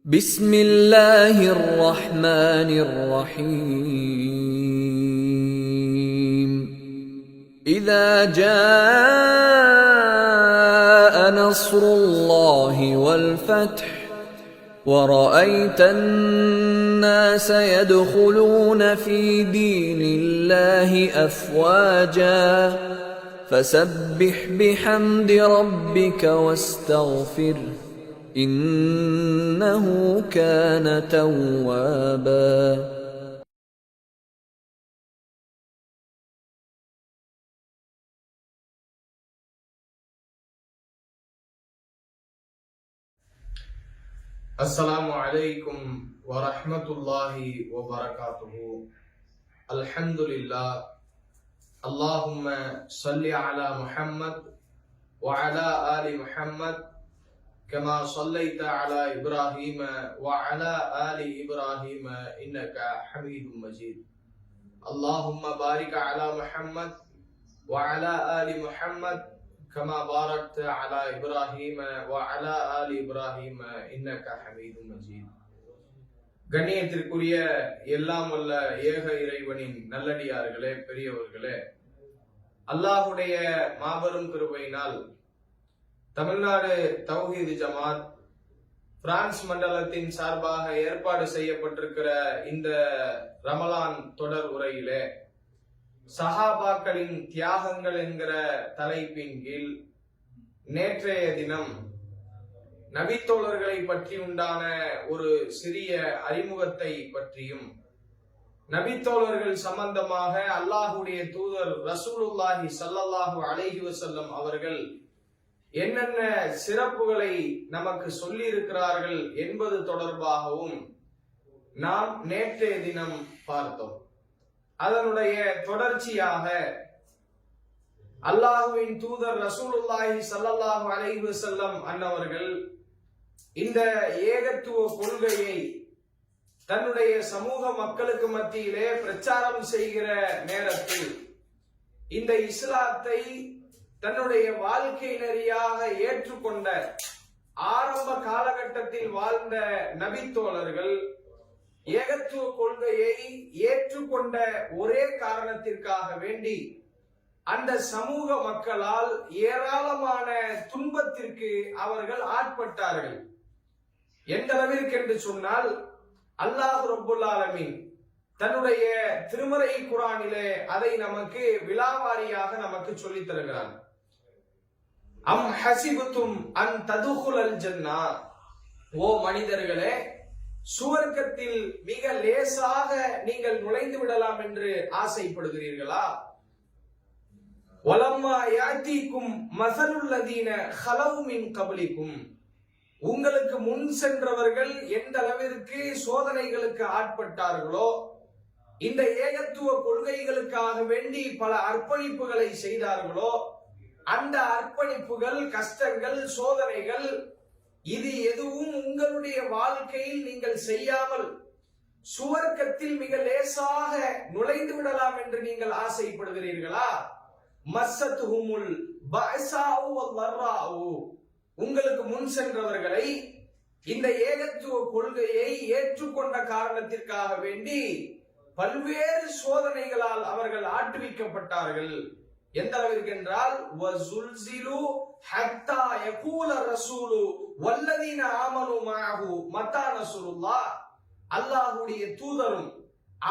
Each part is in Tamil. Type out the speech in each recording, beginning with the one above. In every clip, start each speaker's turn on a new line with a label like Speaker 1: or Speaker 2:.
Speaker 1: بسم الله الرحمن الرحيم إذا جاء نصر الله والفتح ورأيت الناس يدخلون في دين الله أفواجا فسبح بحمد ربك واستغفره إنه كان توابا.
Speaker 2: السلام عليكم ورحمة الله وبركاته. الحمد لله. اللهم صل على محمد وعلى آل محمد كما صليت على إبراهيم وعلى آل إبراهيم إنك حميد مجيد. اللهم بارك على محمد وعلى آل محمد كما باركت على إبراهيم وعلى آل إبراهيم إنك حميد مجيد. கண்ணியத்திற்குரிய எல்லாம் வல்ல ஏக இறைவனின் நல்லடியார்களே, பெரியவர்களே, அல்லாஹுடைய மாபெரும் கிருபையினால் தமிழ்நாடு தௌஹீத் ஜமாத் பிரான்ஸ் மண்டலத்தின் சார்பாக ஏற்பாடு செய்யப்பட்டிருக்கிற இந்த ரமலான் தொடர் உரையிலே சஹாபாக்களின் தியாகங்கள் என்கிற தலைப்பின் கீழ் நேற்றைய தினம் நபித்தோழர்களை பற்றி உண்டான ஒரு சிறிய அறிமுகத்தை பற்றியும், நபித்தோழர்கள் சம்பந்தமாக அல்லாஹுடைய தூதர் ரசூலுல்லாஹி ஸல்லல்லாஹு அலைஹி வஸல்லம் அவர்கள் என்னென்ன சிறப்புகளை நமக்கு சொல்லி இருக்கிறார்கள் என்பது தொடர்பாகவும் நாம் நேற்றைய தினம் பார்த்தோம். அதனுடைய தொடர்ச்சியாக அல்லாஹுவின் தூதர் ரசூலுல்லாஹி ஸல்லல்லாஹு அலைஹி வஸல்லம் அன்னவர்கள் இந்த ஏகத்துவ கொள்கையை தன்னுடைய சமூக மக்களுக்கு மத்தியிலே பிரச்சாரம் செய்கிற நேரத்தில் இந்த இஸ்லாத்தை தன்னுடைய வாழ்க்கை நெறியாக ஏற்றுக்கொண்ட ஆரம்ப காலகட்டத்தில் வாழ்ந்த நபித்தோழர்கள் ஏகத்துவ கொள்கையை ஏற்றுக்கொண்ட ஒரே காரணத்திற்காக வேண்டி அந்த சமூக மக்களால் ஏராளமான துன்பத்திற்கு அவர்கள் ஆட்பட்டார்கள். எந்த அளவிற்கு என்று சொன்னால், அல்லாஹ் ரப்புல் ஆலமீன் தன்னுடைய திருமறை குர்ஆனிலே அதை நமக்கு விலாவாரியாக நமக்கு சொல்லித் தருகிறான். அம் ஹசிபுத்தும் அன் ததுகுலல் ஜன்னா, ஓ மனிதர்களே, சுவர்க்கத்தில் மிக லேசாக நீங்கள் நுழைந்து விடலாம் என்று ஆசைப்படுகிறீர்களா? வலம்மா யாத்தீக்கும் மஸலுல்லதீன ஹலவு மின் கப்லிக்கும், உங்களுக்கு முன் சென்றவர்கள் எந்த அளவிற்கு சோதனைகளுக்கு ஆட்பட்டார்களோ, இந்த ஏகத்துவ கொள்கைகளுக்காக வேண்டி பல அர்ப்பணிப்புகளை செய்தார்களோ, அந்த அர்ப்பணிப்புகள், கஷ்டங்கள், சோதனைகள், இது எதுவும் உங்களுடைய வாழ்க்கையில் நீங்கள் செய்யாமல் சுவர்க்கத்தில் மிக லேசாக நுழைந்து விடலாம் என்று நீங்கள் ஆசைப்படுகிறீர்களா? மஸ்ஸத்துஹுமுல் பஅஸாஉ வல்லர்ராஉ, உங்களுக்கு முன் சென்றவர்களை இந்த ஏகத்துவ கொள்கையை ஏற்றுக்கொண்ட காரணத்திற்காக வேண்டி பல்வேறு சோதனைகளால் அவர்கள் ஆட்டுவிக்கப்பட்டார்கள். எந்த அளவிற்கு என்றால், வஸுல்ஸிலு ஹத்தா யகூல ரசூலு வல்லதீன ஆமனு மஅஹு மத்தா நஸ்ருல்லாஹ், அல்லாஹ்வுடைய தூதரும்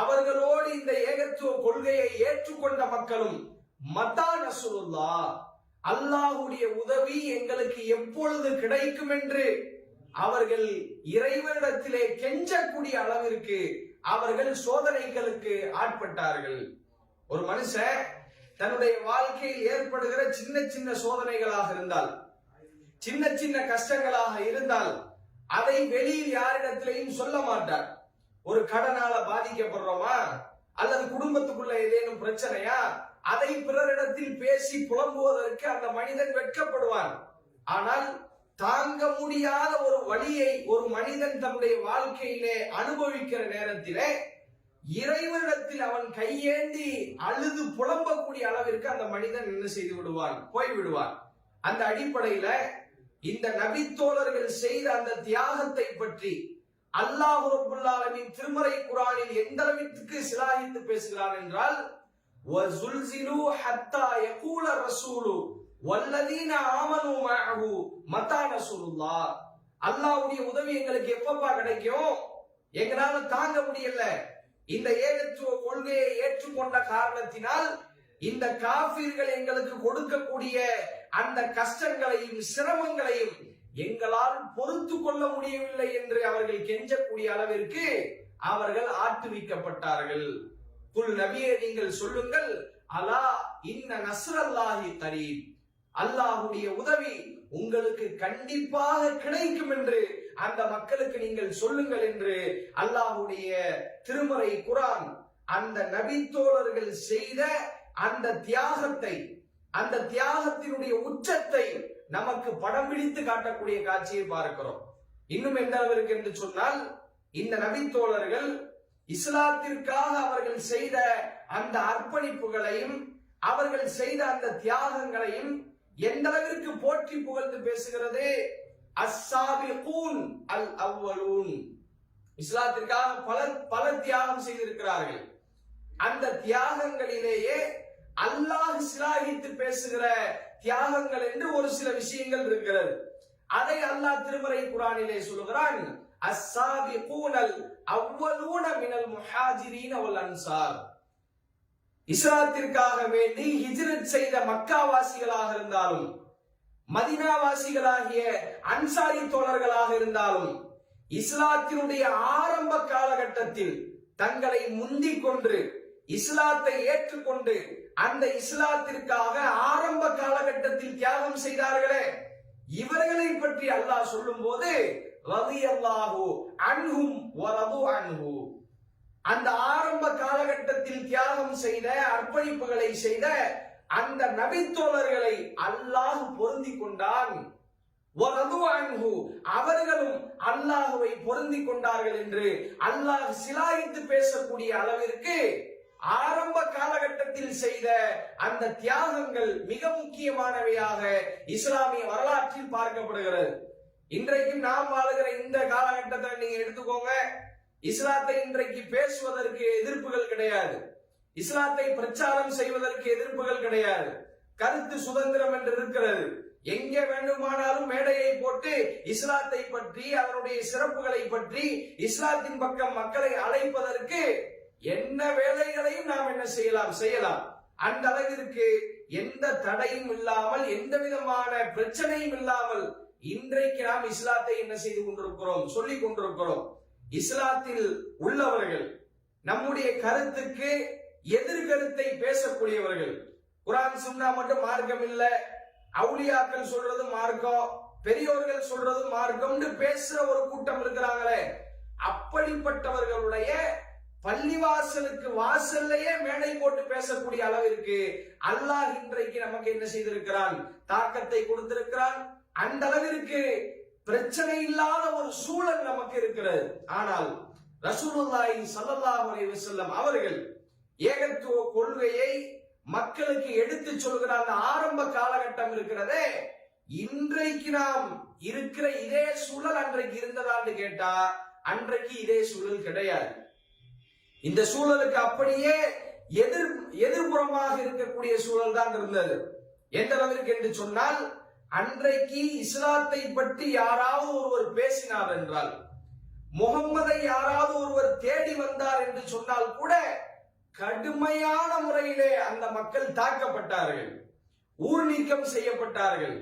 Speaker 2: அவர்களோடு இந்த ஏகத்துவ கொள்கையை ஏற்றுக்கொண்ட மக்களும் மத்தா நஸ்ருல்லாஹ், அல்லாஹ்வுடைய உதவி எங்களுக்கு எப்பொழுது கிடைக்கும் என்று அவர்கள் இறைவனிடத்திலே கெஞ்சக்கூடிய அளவிற்கு அவர்கள் சோதனைகளுக்கு ஆட்பட்டார்கள். ஒரு மனுஷன் தன்னுடைய வாழ்க்கையில் ஏற்படுகிற சின்ன சின்ன சோதனைகளாக இருந்தால், சின்ன சின்ன கஷ்டங்களாக இருந்தால், அதை வெளியில் யாரிடத்திலையும் சொல்ல மாட்டார். ஒரு கடனால பாதிக்கப்படுறோமா, அல்லது குடும்பத்துக்குள்ள ஏதேனும் பிரச்சனையா, அதை பிறரிடத்தில் பேசி புலம்புவதற்கு அந்த மனிதன் வெட்கப்படுவான். ஆனால் தாங்க முடியாத ஒரு வலியை ஒரு மனிதன் தன்னுடைய வாழ்க்கையிலே அனுபவிக்கிற நேரத்திலே இறைவனிடத்தில் அவன் கையேந்தி அழுது புலம்பக்கூடிய அளவிற்கு அந்த மனிதன் என்ன செய்து விடுவான், போய்விடுவான். அந்த அடிப்படையில இந்த நபித்தோழர்கள் செய்த அந்த தியாகத்தை பற்றி அல்லாஹ் ரப்பல் ஆலமீன் திருமறை குர்ஆனில் எந்த அளவிற்கு சிலாகித்து பேசுகிறான் என்றால் வஸுல்ஸிலு ஹத்தா யகூல ரசூலு வல்லதீன ஆமனு மஅஹு மதா நஸ்ருல்லாஹ். அல்லாஹ்வுடைய உதவி எங்களுக்கு எப்பப்பா கிடைக்கும்? எங்களால தாங்க முடியல. இந்த ஏகத்துவ கொள்கையை ஏற்றுக்கொண்ட காரணத்தினால் இந்த காஃபிர்கள் எங்களுக்கு கொடுக்கக்கூடிய அந்த கஷ்டங்களையும் சிரமங்களையும் எங்களால் பொறுத்து கொள்ள முடியவில்லை என்று அவர்கள் கெஞ்சக்கூடிய அளவிற்கு அவர்கள் ஆட்டுவிக்கப்பட்டார்கள். குல் நபியே, நீங்கள் சொல்லுங்கள், அலா இன்ன நஸ்ரல்லாஹி கரீப், அல்லாஹ்வுடைய உதவி உங்களுக்கு கண்டிப்பாக கிடைக்கும் என்று அந்த மக்களுக்கு நீங்கள் சொல்லுங்கள் என்று அல்லாஹ்வுடைய திருமறை குர்ஆன் அந்த நபித்தோழர்கள் செய்த அந்த தியாகத்தை, அந்த தியாகத்தினுடைய உச்சத்தை நமக்கு படம் பிடித்து காட்டக்கூடிய காட்சியை பார்க்கிறோம். இன்னும் எந்த அளவிற்கு என்று சொன்னால், இந்த நபித்தோழர்கள் இஸ்லாத்திற்காக அவர்கள் செய்த அந்த அர்ப்பணிப்புகளையும் அவர்கள் செய்த அந்த தியாகங்களையும் எந்த அளவிற்கு போற்றி புகழ்ந்து பேசுகிறது. அஸ்ஸாபிகூன் அல் அவ்வலூன், இஸ்லாத்திற்காக பல தியாகம் செய்திருக்கிறார்கள். அந்த தியாகங்களிலேயே அல்லாஹ் சிலாகித்து பேசுகிற தியாகங்கள் என்று ஒரு சில விஷயங்கள் இருக்கிறது. அதை அல்லாஹ் திருமறை குர்ஆனிலே சொல்கிறான், அஸ்ஸாபிகூனல் அவ்வலூன மினல் முஹாஜிரீன வல் அன்சார். இஸ்லாத்திற்காக வேண்டி ஹிஜ்ரத் செய்த மக்காவாசிகளாக இருந்தாலும் மதீனாவாசிகளாகிய அன்சாரி தோழர்களாக இருந்தாலும் இஸ்லாத்தினுடைய ஆரம்ப காலகட்டத்தில் தங்களை முந்திக் கொண்டு இஸ்லாத்தை ஏற்றுக்கொண்டு அந்த இஸ்லாத்திற்காக ஆரம்ப காலகட்டத்தில் தியாகம் செய்தார்களே, இவர்களை பற்றி அல்லாஹ் சொல்லும் போது ரலியல்லாஹு அன்ஹும் வ ரது அன்ஹு, அந்த ஆரம்ப காலகட்டத்தில் தியாகம் செய்த அர்ப்பணிப்புகளை செய்த அந்த நபித்தோழர்களை அல்லாஹ் பொருந்திக் கொண்டான். அவர்களும் அல்லாஹுவை பொருந்திக் கொண்டார்கள் என்று அல்லாஹ் சிலாகித்து பேசக்கூடிய அளவிற்கு ஆரம்ப காலகட்டத்தில் செய்த அந்த தியாகங்கள் மிக முக்கியமானவையாக இஸ்லாமிய வரலாற்றில் பார்க்கப்படுகிறது. இன்றைக்கு நாம் வாழுகிற இந்த காலகட்டத்தை நீங்க எடுத்துக்கோங்க. இஸ்லாத்தை இன்றைக்கு பேசுவதற்கு எதிர்ப்புகள் கிடையாது, இஸ்லாத்தை பிரச்சாரம் செய்வதற்கு எதிர்ப்புகள் கிடையாது. கருத்து சுதந்திரம் என்று இருக்கிறது. எங்கே வேண்டுமானாலும் மேடையை போட்டு இஸ்லாத்தை பற்றி அதனுடைய சிறப்புகளை பற்றி இஸ்லாத்தின் பக்கம் மக்களை அழைப்பதற்கு என்ன வேலைகளையும் நாம் என்ன செய்யலாம். அந்த அளவிற்கு எந்த தடையும் இல்லாமல் எந்த விதமான பிரச்சனையும் இல்லாமல் இன்றைக்கு நாம் இஸ்லாத்தை என்ன செய்து கொண்டிருக்கிறோம், சொல்லிக் கொண்டிருக்கிறோம். இஸ்லாத்தில் உள்ளவர்கள் நம்முடைய கருத்துக்கு எதிர்கருத்தை பேசக்கூடியவர்கள், குர்ஆன் சுன்னா மட்டும் மார்க்கம் இல்ல, அவுலியாக்கள் சொல்றது மார்க்கம், பெரியோர்கள் சொல்றது மார்க்கம்னு பேசுற ஒரு கூட்டம் இருக்கிறாங்களே, அப்படிப்பட்டவர்களுடைய பள்ளிவாசலுக்கு வாசல்லையே மேடை போட்டு பேசக்கூடிய அளவிற்கு அல்லாஹ் இன்றைக்கு நமக்கு என்ன செய்திருக்கிறான், தாக்கத்தை கொடுத்திருக்கிறான். அந்த அளவிற்கு பிரச்சனை இல்லாத ஒரு சூழல் நமக்கு இருக்கிறது. ஆனால் ரசூலுல்லாஹி ஸல்லல்லாஹு அலைஹி வஸல்லம் அவர்கள் ஏகத்துவ கொள்கையை மக்களுக்கு எடுத்து சொல்கிற அந்த ஆரம்ப காலகட்டம் இருக்கிறதே, இன்றைக்கு நாம் இருக்கிற இதே சூழல் அன்றைக்கு இருந்ததான்னு கேட்டா அன்றைக்கு இதே சூழல் கிடையாது. இந்த சூழலுக்கு அப்படியே எதிர்புறமாக இருக்கக்கூடிய சூழல் தான் இருந்தது. எந்த அளவிற்கு என்று சொன்னால், அன்றைக்கு இஸ்லாத்தை பற்றி யாராவது ஒருவர் பேசினார் என்றால், முகம்மதை யாராவது ஒருவர் தேடி வந்தார் என்று சொன்னால் கூட கடுமையான முறையிலே அந்த மக்கள் தாக்கப்பட்டார்கள், ஊர் நீக்கம் செய்யப்பட்டார்கள்,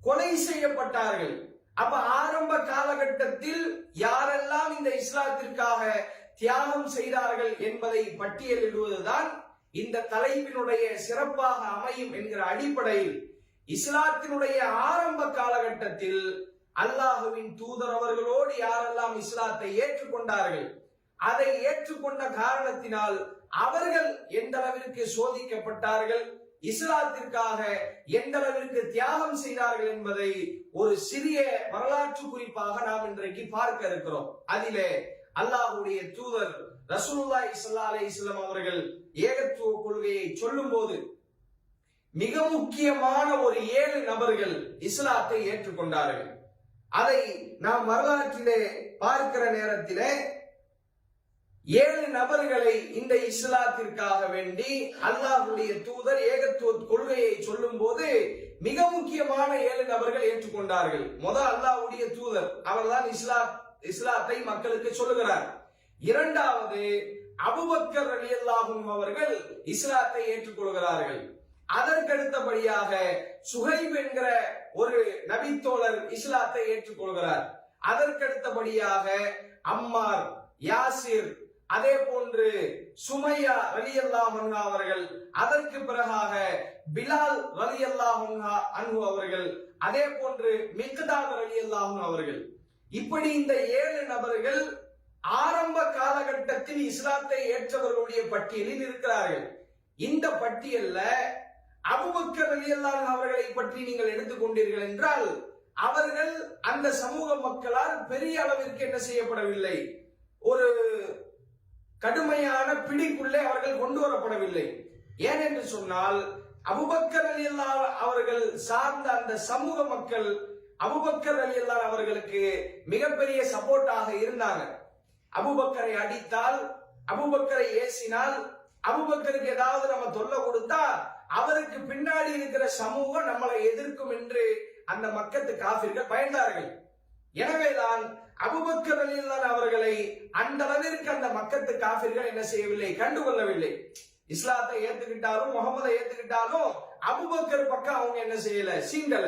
Speaker 2: கொலை செய்யப்பட்டார்கள். அப்ப ஆரம்ப காலகட்டத்தில் யாரெல்லாம் இந்த இஸ்லாத்திற்காக தியாகம் செய்தார்கள் என்பதை பட்டியலிடுவதுதான் இந்த தலைப்பினுடைய சிறப்பாக அமையும் என்கிற அடிப்படையில் இஸ்லாத்தினுடைய ஆரம்ப காலகட்டத்தில் அல்லாஹுவின் தூதர் அவர்களோடு யாரெல்லாம் இஸ்லாத்தை ஏற்றுக்கொண்டார்கள், அதை ஏற்றுக்கொண்ட காரணத்தினால் அவர்கள் எந்த அளவிற்கு சோதிக்கப்பட்டார்கள், இஸ்லாத்திற்காக எந்த அளவிற்கு தியாகம் செய்தார்கள் என்பதை ஒரு சிறிய வரலாற்று குறிப்பாக நாம் இன்றைக்கு பார்க்க இருக்கிறோம். அதிலே அல்லாஹ்வுடைய தூதர் ரசூலுல்லாஹி ஸல்லல்லாஹு அலைஹி வஸல்லம் அவர்கள் ஏகத்துவ கொள்கையை சொல்லும் போது மிக முக்கியமான ஒரு 7 நபர்கள் இஸ்லாத்தை ஏற்றுக்கொண்டார்கள். அதை நாம் வரலாற்றிலே பார்க்கிற நேரத்திலே 7 நபர்களை இந்த இஸ்லாத்திற்காக வேண்டி அல்லாஹ்வுடைய தூதர் ஏகத்துவ கொள்கையை சொல்லும் போது மிக முக்கியமான 7 நபர்கள் ஏற்றுக்கொண்டார்கள். முதல் அல்லாஹ்வுடைய தூதர், அவர்தான் இஸ்லாத்தை மக்களுக்கு சொல்லுகிறார். இரண்டாவது அபூபக்கர் ரலியல்லாஹு அன்ஹு அவர்கள் இஸ்லாத்தை ஏற்றுக்கொள்கிறார்கள். அதற்கடுத்தபடியாக சுஹைப் என்கிற ஒரு நபித்தோழர் இஸ்லாத்தை ஏற்றுக்கொள்கிறார். அதற்கடுத்தபடியாக அம்மார், யாசிர், அதே போன்று சுமையா ரலியல்லாஹு அன்ஹா அவர்கள், அதற்கு பிறகாக பிலால் ரலியல்லாஹு அன்ஹு அவர்கள், அதே போன்று மிக்தாத் ரலியல்லாஹு அன்ஹு அவர்கள். இப்படி இந்த 7 நபர்கள் ஆரம்ப காலகட்டத்தில் இஸ்லாத்தை ஏற்றவர்களுடைய பட்டியலில் இருக்கிறார்கள். இந்த பட்டியல்ல அபூபக்கர் ரலியல்லாஹு அன்ஹு அவர்களை பற்றி நீங்கள் எடுத்துக்கொண்டீர்கள் என்றால் அவர்கள் அந்த சமூக மக்களால் பெரிய அளவிற்கு என்ன செய்யப்படவில்லை, ஒரு கடுமையான பிடிக்குள்ளே அவர்கள் கொண்டு வரப்படவில்லை. ஏனென்று சொன்னால் அபூபக்கர் ரலியல்லாஹு அவர்கள் சார்ந்த அந்த சமூக மக்கள் அபூபக்கர் ரலியல்லாஹு அவர்களுக்கு மிகப்பெரிய சப்போர்ட்டாக இருந்தாங்க. அபூபக்கரை அடித்தால், அபூபக்கரை ஏசினால், அபூபக்கருக்கு ஏதாவது நம்ம தொல்லை கொடுத்தா அவருக்கு பின்னாடி இருக்கிற சமூகம் நம்மளை எதிர்க்கும் என்று அந்த மக்கத்து காபிர்கள் பயந்தார்கள். எனவேதான் அபூபக்கர் ரலியல்லாஹு அவர்களை அந்த அளவிற்கு அந்த மக்கத்து காபிர்கள் என்ன செய்யவில்லை, கண்டுகொள்ளவில்லை. இஸ்லாத்தை ஏத்துக்கிட்டாலும் முகமதை ஏத்துக்கிட்டாலும் அபூபக்கர் பக்கம் அவங்க என்ன செய்யல, சீண்டல.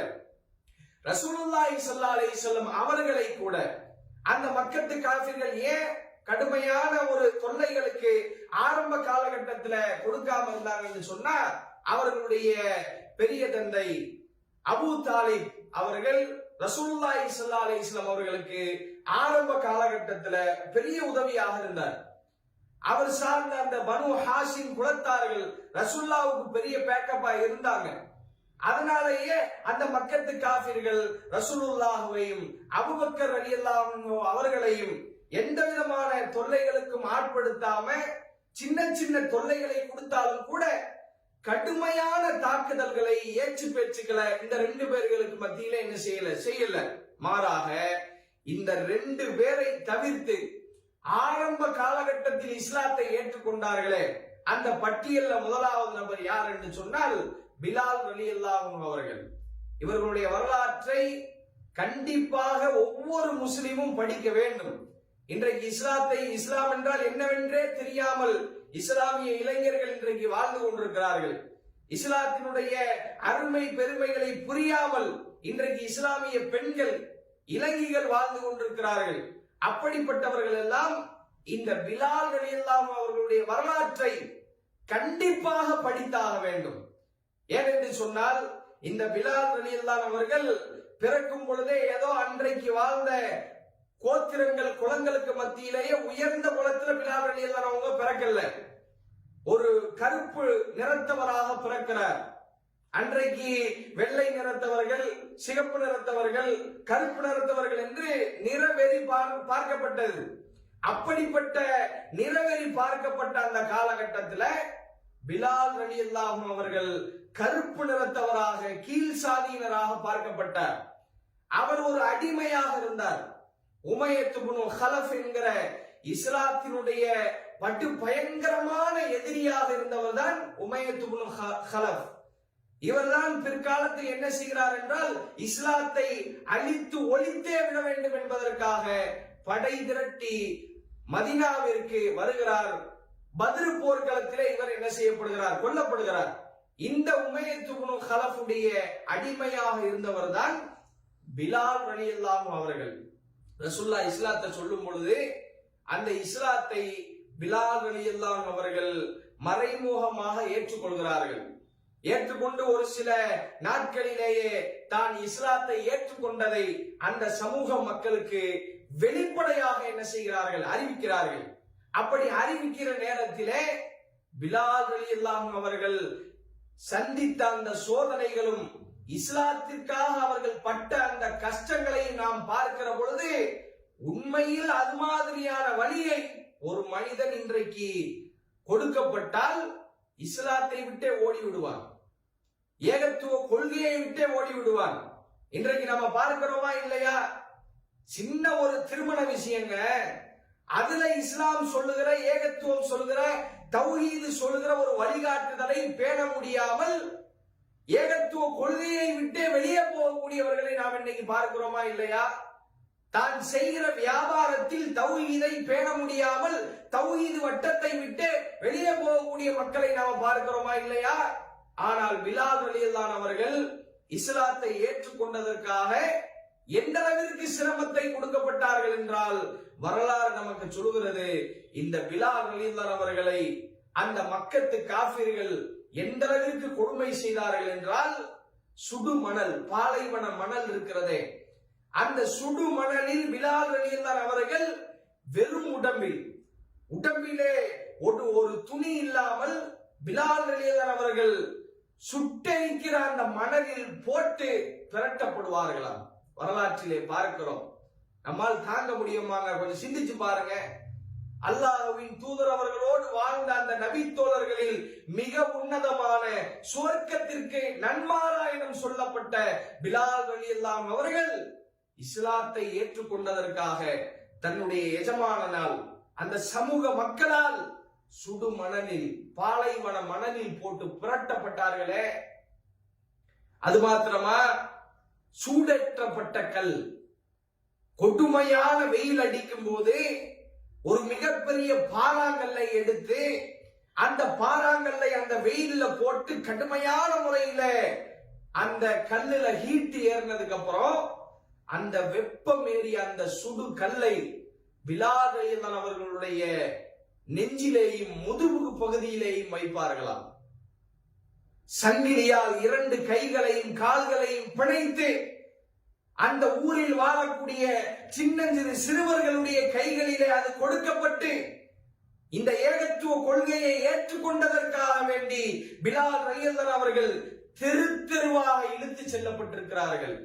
Speaker 2: ரசூலுல்லாஹி ஸல்லல்லாஹு அலைஹி வஸல்லம் அவர்களை கூட அந்த மக்கத்து காபிர்கள் ஏன் கடுமையான ஒரு தொல்லைகளுக்கு ஆரம்ப காலகட்டத்தில் கொடுக்காம இருந்தாங்கன்னு சொன்னா, அவர்களுடைய பெரிய தந்தை அபூ தாலிப் அவர்கள் ரசூலுல்லாஹி ஸல்லல்லாஹு அலைஹி வஸல்லம் அவர்களுக்கு ஆரம்ப காலகட்டத்தில் பெரிய உதவியாக இருந்தார். அவர் சார்ந்த அந்த பனு ஹாஷிம் குலத்தார்கள் ரசூலுல்லாஹ்வுக்கு பெரிய பேக்கப்பா இருந்தாங்க. அதனாலேயே அந்த மக்கத்து காபிர்கள் ரசூலுல்லாஹ்வையும் அபூபக்கர் ரலியல்லாஹு அன்ஹு அவர்களையும் எந்த விதமான தொல்லைகளுக்கும் ஆட்படுத்தாம சின்ன சின்ன தொல்லைகளை கொடுத்தாலும் கூட கடுமையான தாக்குதல்களை, ஏச்சு பேச்சுக்களை இந்த 2 பேர்களுக்கு மத்தியில என்ன செய்யல. மாறாக இந்த 2 பேரை தவிர்த்து ஆரம்ப காலகட்டத்தில் இஸ்லாத்தை ஏற்றுக்கொண்டார்களே அந்த பட்டியல்ல முதலாவது நபர் யார் என்று சொன்னால் பிலால் ரலியல்லாஹு அன்ஹு அவர்கள். இவர்களுடைய வரலாற்றை கண்டிப்பாக ஒவ்வொரு முஸ்லிமும் படிக்க வேண்டும். இன்றைக்கு இஸ்லாம் என்றால் என்னவென்றே தெரியாமல் இஸ்லாமிய இளைஞர்கள் இன்றைக்கு வாழ்ந்து கொண்டிருக்கிறார்கள். இஸ்லாத்தினுடைய அருமை பெருமைகளை புரியாமல் இன்றைக்கு இஸ்லாமிய பெண்கள், இளைஞர்கள் வாழ்ந்து கொண்டிருக்கிறார்கள். அப்படிப்பட்டவர்கள் எல்லாம் இந்த பிலால் ரலியல்லாஹு அவர்களுடைய வரலாற்றை கண்டிப்பாக படித்தாக வேண்டும். ஏனென்று சொன்னால் இந்த பிலால் ரலியல்லாஹு அவர்கள் பிறக்கும் பொழுதே ஏதோ அன்றைக்கு வாழ்ந்த கோத்திரங்கள், குலங்களுக்கு மத்தியிலேயே உயர்ந்த குலத்தில் பிலால் ரலியல்லாஹு அவங்க பிறக்கல. ஒரு கருப்பு நிறத்தவராக பிறக்கிறார். அன்றைக்கு வெள்ளை நிறத்தவர்கள், சிகப்பு நிறத்தவர்கள், கருப்பு நிறத்தவர்கள் என்று நிறவெறி பார்க்கப்பட்டது. அப்படிப்பட்ட நிறவெறி பார்க்கப்பட்ட அந்த காலகட்டத்தில் பிலால் ரலியல்லாஹு அவர்கள் கருப்பு நிறத்தவராக, கீழ் சாதியினராக பார்க்கப்பட்டார். அவர் ஒரு அடிமையாக இருந்தார். உமையத் இப்னு ஹலஃப் என்கிற இஸ்லாத்தினுடைய படு பயங்கரமான எதிரியாக இருந்தவர் தான் உமையத் இப்னு ஹலஃப். இவர்தான் பிற்காலத்தில் என்ன செய்கிறார் என்றால் இஸ்லாத்தை அழித்து ஒழித்தே விட வேண்டும் என்பதற்காக படை திரட்டி மதீனாவிற்கு வருகிறார். பத்ர் போர்க்களத்திலே இவர் என்ன செய்யப்படுகிறார், கொல்லப்படுகிறார். இந்த உமையத் இப்னு ஹலஃபுடைய அடிமையாக இருந்தவர் தான் பிலால் ரலியல்லாஹு அவர்கள். ரசூலுல்லாஹ் இஸ்லாத்தை சொல்லும் பொழுது அந்த இஸ்லாத்தை பிலால் ரலியல்லாஹு அவர்கள் மறைமுகமாக ஏற்றுக்கொள்கிறார்கள். ஏற்றுக்கொண்டு ஒரு சில நாட்களிலேயே தான் இஸ்லாத்தை ஏற்றுக்கொண்டதை அந்த சமூக மக்களுக்கு வெளிப்படையாக என்ன செய்கிறார்கள், அறிவிக்கிறார்கள். அப்படி அறிவிக்கிற நேரத்திலே பிலால் ரலியல்லாஹு அவர்கள் சந்தித்த அந்த சோதனைகளும் இஸ்லாத்திற்காக அவர்கள் பட்ட அந்த கஷ்டங்களை நாம் பார்க்கிற பொழுது உண்மையில் அது மாதிரியான வழியை ஒரு மனிதன் இன்றைக்கு கொடுக்கப்பட்டால் இஸ்லாத்தை விட்டே ஓடி விடுவான், ஏகத்துவ கொள்கையை விட்டே ஓடி விடுவான். இன்றைக்கு நம்ம பார்க்கிறோமா இல்லையா? சின்ன ஒரு திருமண விஷயங்க, அதுல இஸ்லாம் சொல்லுகிற, ஏகத்துவம் சொல்லுகிற, தௌஹீது சொல்லுகிற ஒரு வழிகாட்டுதலை பேண முடியாமல் ஏகத்துவ கொள்கையை விட்டு வெளியே போகக்கூடியவர்களை நாம் இன்னைக்கு பார்க்கிறோமா இல்லையா? தான் செய்கிற வியாபாரத்தில் தௌஹீதை பேண முடியாமல் தௌஹீது வட்டத்தை விட்டு வெளியே போகக்கூடிய மக்களை நாம் பார்க்கிறோமா இல்லையா? ஆனால் பிலால் ரலியல்லாஹு அவர்கள் இஸ்லாத்தை ஏற்றுக்கொண்டதற்காக எந்த அளவிற்கு சிரமத்தை கொடுக்கப்பட்டார்கள் என்றால் வரலாறு நமக்கு சொல்கிறது. இந்த பிலால் ரலியல்லாஹு அவர்களை அந்த மக்கத்து காஃபிர்கள் எந்த அளவிற்கு கொடுமை செய்தார்கள் என்றால், சுடு மணல், பாலைவன மணல் இருக்கிறதே, அந்த சுடு மணலில் பிலால் ரலியல்லாஹு அவர்கள் வெறும் உடம்பிலே ஒரு துணி இல்லாமல் பிலால் ரலியல்லாஹு அவர்கள் சுட்டெரிக்கிற அந்த மணலில் போட்டு விரட்டப்படுவார்களாம். வரலாற்றிலே பார்க்கிறோம். நம்மால் தாங்க முடியுமாங்க? கொஞ்சம் சிந்திச்சு பாருங்க. அல்லாஹ்வின் தூதர் அவர்களோடு வாழ்ந்த அந்த நபி தோழர்களில் மிக உன்னதமான சுவர்க்கத்திற்கு நன்மாராயணம் சொல்லப்பட்ட பிலால் ரலியல்லாஹு அவர்கள் இஸ்லாத்தை ஏற்றுக்கொண்டதற்காக தன்னுடைய எஜமானனால், அந்த சமூக மக்களால் சுடு மணலில், பாலைவன மணலில் போட்டு புரட்டப்பட்டார்களே. அது மாத்திரமா, சூடேற்றப்பட்ட கல், கொடுமையான வெயில் அடிக்கும் போது ஒரு மிகப்பெரிய பாறாங்கல்லை எடுத்து அந்த பாறாங்கல்லை அந்த வெயில்ல போட்டு கடுமையான முறையில அந்த கல்லுல ஹீட் ஏறினதுக்கு அப்புறம் அந்த வெப்பம் ஏறிய அந்த சுடு கல்லை பிலால் ரலியல்லாஹு அவர்களுடைய நெஞ்சிலேயும் முதுகு பகுதியிலேயும் வைப்பார்களாம். சங்கிலியால் 2 கைகளையும் கால்களையும் பிணைத்து அந்த ஊரில் வாழக்கூடிய சின்னஞ்சிறு சிறுவர்களுடைய கைகளிலே அது கொடுக்கப்பட்டு இந்த ஏகத்துவ கொள்கையை ஏற்றுக்கொண்டதற்காக வேண்டி பிலால் ரலியல்லாஹு அவர்கள் தெரு தெருவாக இழுத்து செல்லப்பட்டிருக்கிறார்கள்.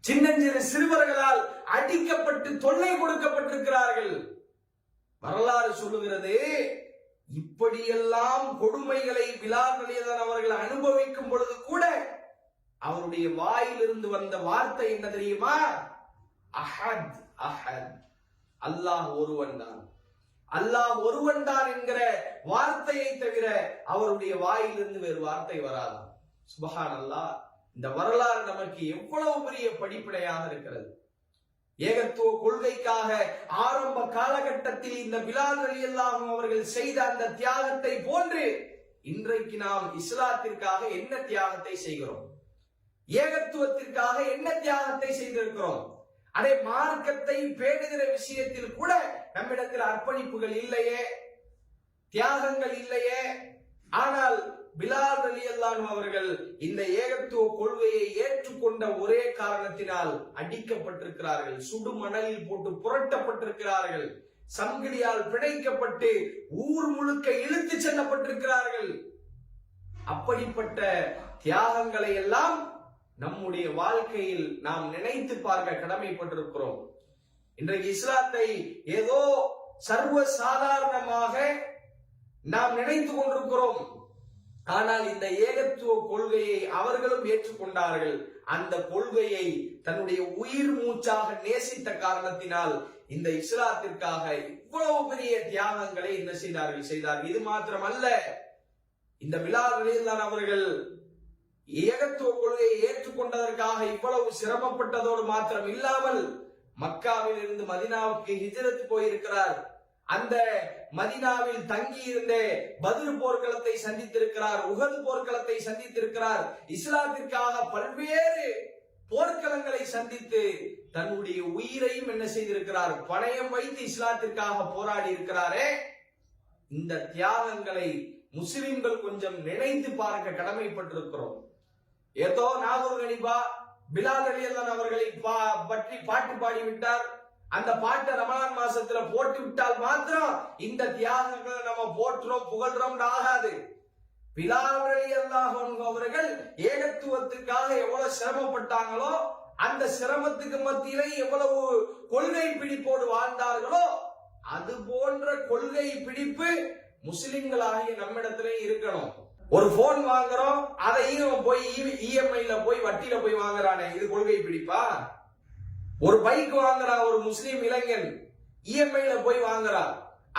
Speaker 2: சின்னஞ்சிறு சிறுவர்களால் அடிக்கப்பட்டு தொல்லை கொடுக்கப்பட்டிருக்கிறார்கள். வரலாறு சொல்லுகிறது, இப்படியெல்லாம் கொடுமைகளை பிலால் ரலியல்லாஹு அவர்கள் அனுபவிக்கும் பொழுது கூட அவருடைய வாயிலிருந்து வந்த வார்த்தை என்ன தெரியுமா? அஹத் அஹத், அல்லாஹ் ஒருவன் தான், அல்லாஹ் ஒருவன் தான் என்கிற வார்த்தையை தவிர அவருடைய வாயிலிருந்து வேறு வார்த்தை வராது. சுப்ஹானல்லாஹ். இந்த வரலாறு நமக்கு எவ்வளவு பெரிய படிப்பினையாக இருக்கிறது. ஏகத்துவ கொள்கைக்காக ஆரம்ப காலகட்டத்தில் இந்த பிலால் ரலியல்லாஹு அவர்கள் செய்த அந்த தியாகத்தை போன்று இன்றைக்கு நாம் இஸ்லாத்திற்காக என்ன தியாகத்தை செய்கிறோம்? ஏகத்துவத்திற்காக என்ன தியாகத்தை செய்திருக்கிறோம்? அதே மார்க்கத்தை பேணுகிற விஷயத்தில் கூட நம்மிடத்தில் அர்ப்பணிப்புகள் இல்லையே, தியாகங்கள் இல்லையே. ஆனால் பிலால் ரலியல்லாஹு அவர்கள் இந்த ஏகத்துவ கொள்கையை ஏற்றுக்கொண்ட ஒரே காரணத்தினால் அடிக்கப்பட்டிருக்கிறார்கள், சுடு மணலில் போட்டு புரட்டப்பட்டிருக்கிறார்கள், சங்கிலியால் பிணைக்கப்பட்டு ஊர் முழுக்க இழுத்து செல்லப்பட்டிருக்கிறார்கள். அப்படிப்பட்ட தியாகங்களை எல்லாம் நம்முடைய வாழ்க்கையில் நாம் நினைத்து பார்க்க கடமைப்பட்டிருக்கிறோம். இன்றைக்கு இஸ்லாத்தை ஏதோ சர்வ சாதாரணமாக நாம் நினைத்து கொண்டிருக்கிறோம். ஆனால் இந்த ஏகத்துவ கொள்கையை அவர்களும் ஏற்றுக்கொண்டார்கள். அந்த கொள்கையை தன்னுடைய உயிர் மூச்சாக நேசித்த காரணத்தினால் இந்த இஸ்லாத்திற்காக இவ்வளவு பெரிய தியாகங்களை என்ன செய்தார்கள். இது மாத்திரமல்ல, இந்த பிலால் ரலியல்லாஹு அவர்கள் ஏகத்துவ கொள்கையை ஏற்றுக்கொண்டதற்காக இவ்வளவு சிரமப்பட்டதோடு மாத்திரம் இல்லாமல் மக்காவில் இருந்து மதீனாவுக்கு ஹிஜ்ரத் போயிருக்கிறார். அந்த மதீனாவில் தங்கி இருந்த பத்ர் போர்க்களத்தை சந்தித்திருக்கிறார், உஹது போர்க்களத்தை சந்தித்திருக்கிறார். இஸ்லாத்திற்காக பல்வேறு போர்க்களங்களை சந்தித்து தன்னுடைய உயிரையும் என்ன செய்திருக்கிறார், பணயம் வைத்து இஸ்லாத்திற்காக போராடி இருக்கிறாரே. இந்த தியாகங்களை முஸ்லிம்கள் கொஞ்சம் நினைத்து பார்க்க கடமைப்பட்டிருக்கிறோம். ஏதோ நாகூர் கனிபா பிலால் ரலியல்லாஹு அவர்களை பற்றி பாட்டு பாடிவிட்டார், அந்த பாட்டை ரமலான் மாசத்துல போட்டு விட்டால் மாத்திரம் இந்த தியாகங்களை நம்ம போற்றுறோம் புகழ்றோம் ஆகாது. பிலால் ரலியல்லாஹு அவர்கள் ஏகத்துவத்துக்காக எவ்வளவு சிரமப்பட்டாங்களோ, அந்த சிரமத்துக்கு மத்தியில எவ்வளவு கொள்கை பிடிப்போடு வாழ்ந்தார்களோ, அது போன்ற கொள்கை பிடிப்பு முஸ்லிம்களாகிய நம்மிடத்திலே இருக்கணும். ஒரு போன் வாங்குறோம், அதையும் போய் இஎம்ஐல போய் வட்டியில போய் வாங்குறானே, இது கொள்கை பிடிப்பா? ஒரு பைக் வாங்குறா ஒரு முஸ்லிம் இளைஞன், இஎம்ஐல போய் வாங்குறா.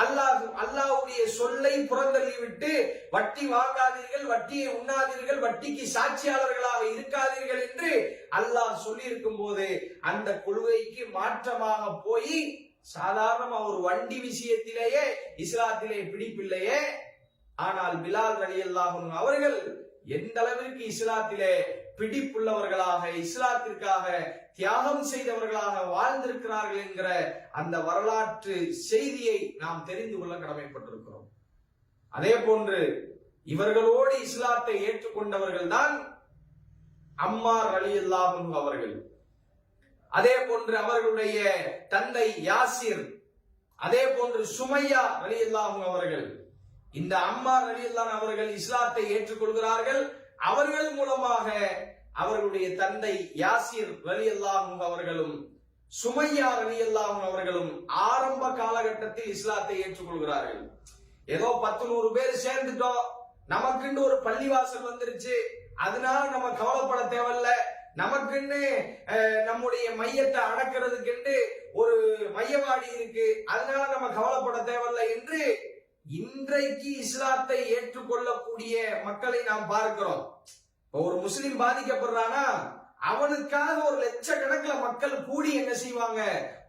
Speaker 2: அல்லாஹ்வுடைய சொல்லை புறந்தள்ளி விட்டு வட்டி வாங்காதீர்கள், வட்டியை உண்ணாதீர்கள், வட்டிக்கு சாட்சியாளர்களாக இருக்காதீர்கள் என்று அல்லாஹ் சொல்லி இருக்கும் போது அந்த கொள்கைக்கு மாற்றமாக போய் சாதாரண ஒரு வண்டி விஷயத்திலேயே இஸ்லாத்திலே பிடிப்பில்லையே. ஆனால் பிலால் ரலியல்லாஹு அன்ஹு அவர்கள் எந்த அளவிற்கு இஸ்லாத்திலே பிடிப்புள்ளவர்களாக, இஸ்லாத்திற்காக தியாகம் செய்தவர்களாக வாழ்ந்திருக்கிறார்கள் என்கிற அந்த வரலாற்று செய்தியை நாம் தெரிந்து கொள்ள கடமைப்பட்டிருக்கிறோம். அதே போன்று இவர்களோடு இஸ்லாத்தை ஏற்றுக்கொண்டவர்கள் தான் அம்மார் ரலியல்லாஹு அன்ஹு அவர்கள். அதே போன்று அவர்களுடைய தந்தை யாசிர், அதே போன்று சுமையா ரலியல்லாஹு அன்ஹு அவர்கள். இந்த அம்மார் ரலியல்லாஹு அன்ஹு அவர்கள் இஸ்லாத்தை ஏற்றுக்கொள்கிறார்கள். அவர்கள் மூலமாக அவர்களுடைய தந்தை யாசிர் ரலியல்லாஹு அன்ஹு அவர்களும் சுமையா ரலியல்லாஹு அன்ஹு அவர்களும் ஆரம்ப காலகட்டத்தில் இஸ்லாத்தை ஏற்றுக்கொள்கிறார்கள். ஏதோ 10-100 பேர் சேர்ந்துட்டோம், நமக்குன்னு ஒரு பள்ளிவாசல் வந்துருச்சு, அதனால நம்ம கவலைப்பட தேவையில்ல, நமக்குன்னு நம்முடைய மையத்தை அடக்கிறதுக்கு ஒரு மையவாடி இருக்கு, அதனால நம்ம கவலைப்பட தேவையில்லை என்று இன்றைக்கு இஸ்லாத்தை ஏற்றுக்கொள்ளக்கூடிய மக்களை நாம் பார்க்கிறோம். ஒரு முஸ்லிம் பாதிக்கப்படுறானா அவனுக்காக ஒரு லட்சக்கணக்கில் மக்கள் கூடி என்ன செய்வாங்க,